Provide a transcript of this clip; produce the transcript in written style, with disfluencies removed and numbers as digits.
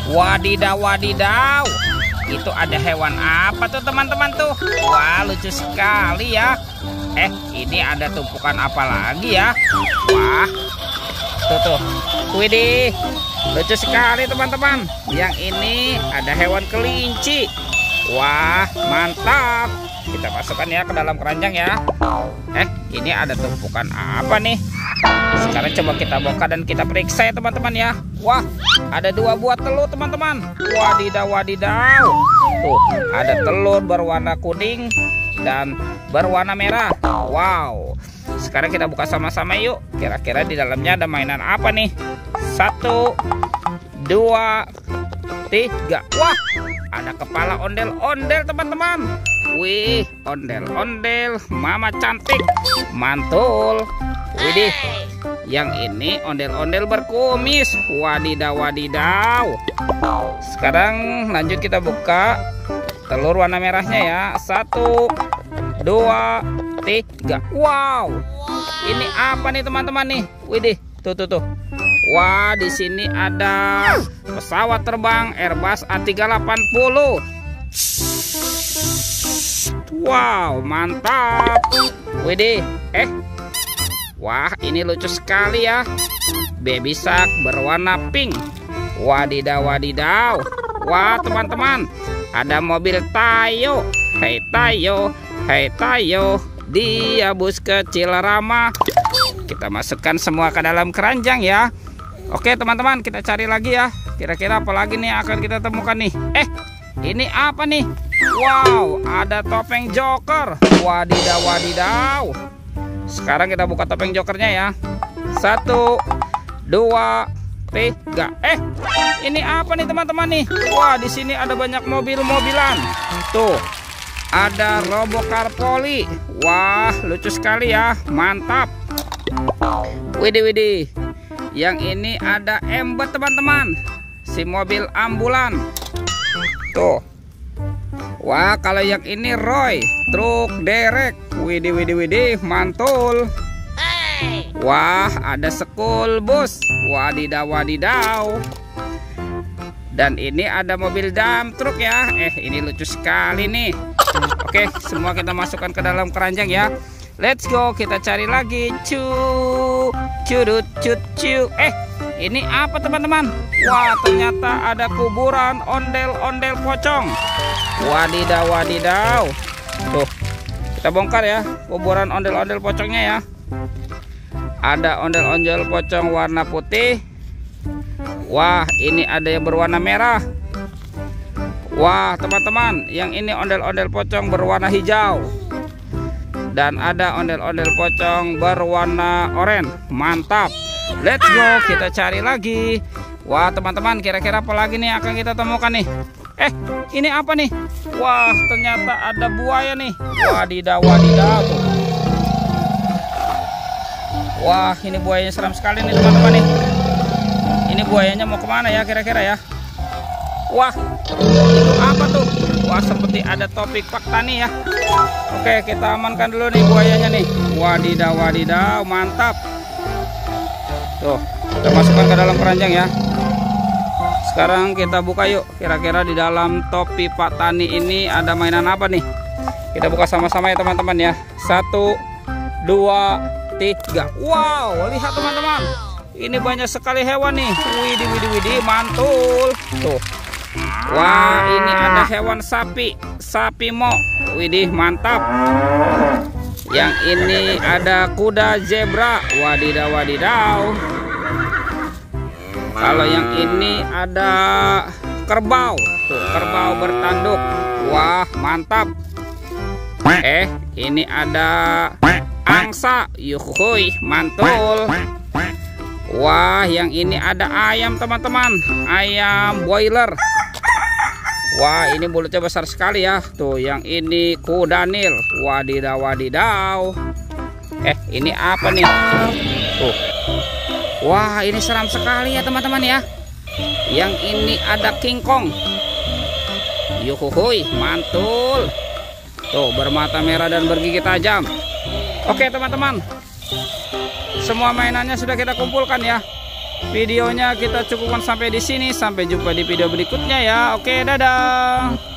Wadidaw, wadidaw. Itu ada hewan apa tuh teman-teman tuh? Wah, lucu sekali ya. Ini ada tumpukan apa lagi ya? Wah, tuh. Widih, lucu sekali teman-teman. Yang ini ada hewan kelinci. Wah, mantap. Kita masukkan ya ke dalam keranjang ya. Ini ada tumpukan apa nih? Sekarang coba kita buka dan kita periksa ya teman-teman ya. Wah, ada 2 buah telur teman-teman. Wadidaw, wadidaw. Tuh, ada telur berwarna kuning dan berwarna merah. Wow. Sekarang kita buka sama-sama yuk. Kira-kira di dalamnya ada mainan apa nih? 1, 2, 3. Wah, ada kepala ondel-ondel teman-teman. Wih, ondel-ondel mama cantik. Mantul. Widih, yang ini ondel-ondel berkumis. Wadidaw, wadidaw. Sekarang lanjut kita buka telur warna merahnya ya. 1, 2, 3. Wow, ini apa nih teman-teman nih? Widih, tuh. Wah, di sini ada pesawat terbang Airbus A380. Wow, mantap. Widih, wah, ini lucu sekali ya. Baby shark berwarna pink. Wadidaw, wadidaw. Wah, teman-teman, ada mobil Tayo. Hai Tayo, hai Tayo. Dia bus kecil ramah. Kita masukkan semua ke dalam keranjang ya. Oke teman-teman, kita cari lagi ya. Kira-kira apa lagi nih akan kita temukan nih? Ini apa nih? Wow, ada topeng Joker. Wadidaw, wadidaw. Sekarang kita buka topeng jokernya ya. 1, 2, 3. Ini apa nih teman-teman nih? Wah, di sini ada banyak mobil-mobilan. Tuh, ada Robocar Poli. Wah, lucu sekali ya. Mantap. Widih. Yang ini ada Ember teman-teman. Si mobil ambulan. Tuh. Wah, kalau yang ini Roy, truk derek. Widih, mantul. Wah, ada school bus. Wadidaw, wadidaw. Dan ini ada mobil dump truk ya. Ini lucu sekali nih. Oke, semua kita masukkan ke dalam keranjang ya. Let's go, kita cari lagi. Curut. Ini apa teman-teman? Wah, ternyata ada kuburan ondel-ondel pocong. Wadidaw, wadidaw. Tuh, kita bongkar ya kuburan ondel-ondel pocongnya ya. Ada ondel-ondel pocong warna putih. Wah, ini ada yang berwarna merah. Wah, teman-teman, yang ini ondel-ondel pocong berwarna hijau. Dan ada ondel-ondel pocong berwarna oranye. Mantap. Let's go, kita cari lagi. Wah, teman-teman, kira-kira apa lagi nih akan kita temukan nih? Ini apa nih? Wah, ternyata ada buaya nih. Wadidaw, wadidaw. Wah, ini buayanya seram sekali nih teman-teman nih. Ini buayanya mau kemana ya kira-kira ya? Wah, itu apa tuh? Wah, seperti ada topik fakta nih ya. Oke, kita amankan dulu nih buayanya nih. Wadidaw, wadidaw, mantap. Tuh, kita masukkan ke dalam keranjang ya. Sekarang kita buka yuk. Kira-kira di dalam topi Pak Tani ini ada mainan apa nih? Kita buka sama-sama ya teman-teman ya. 1, 2, 3. Wow, lihat teman-teman. Ini banyak sekali hewan nih. Widih, mantul. Tuh. Wah, ini ada hewan sapi mo. Widih, mantap. Yang ini ada kuda zebra. Wadidaw, wadidaw. Kalau yang ini ada kerbau. Tuh, kerbau bertanduk. Wah, mantap. Ini ada angsa. Yuhuy, mantul. Wah, yang ini ada ayam teman-teman. Ayam boiler. Wah, ini mulutnya besar sekali ya. Tuh, yang ini kudanil. Wadidaw, wadidaw. Ini apa nih? Tuh. Wah, ini seram sekali ya teman-teman ya. Yang ini ada King Kong. Yuhuhuy, mantul. Tuh, bermata merah dan bergigi tajam. Oke teman-teman, semua mainannya sudah kita kumpulkan ya. videonya kita cukupkan sampai di sini. Sampai jumpa di video berikutnya ya. Oke, dadah.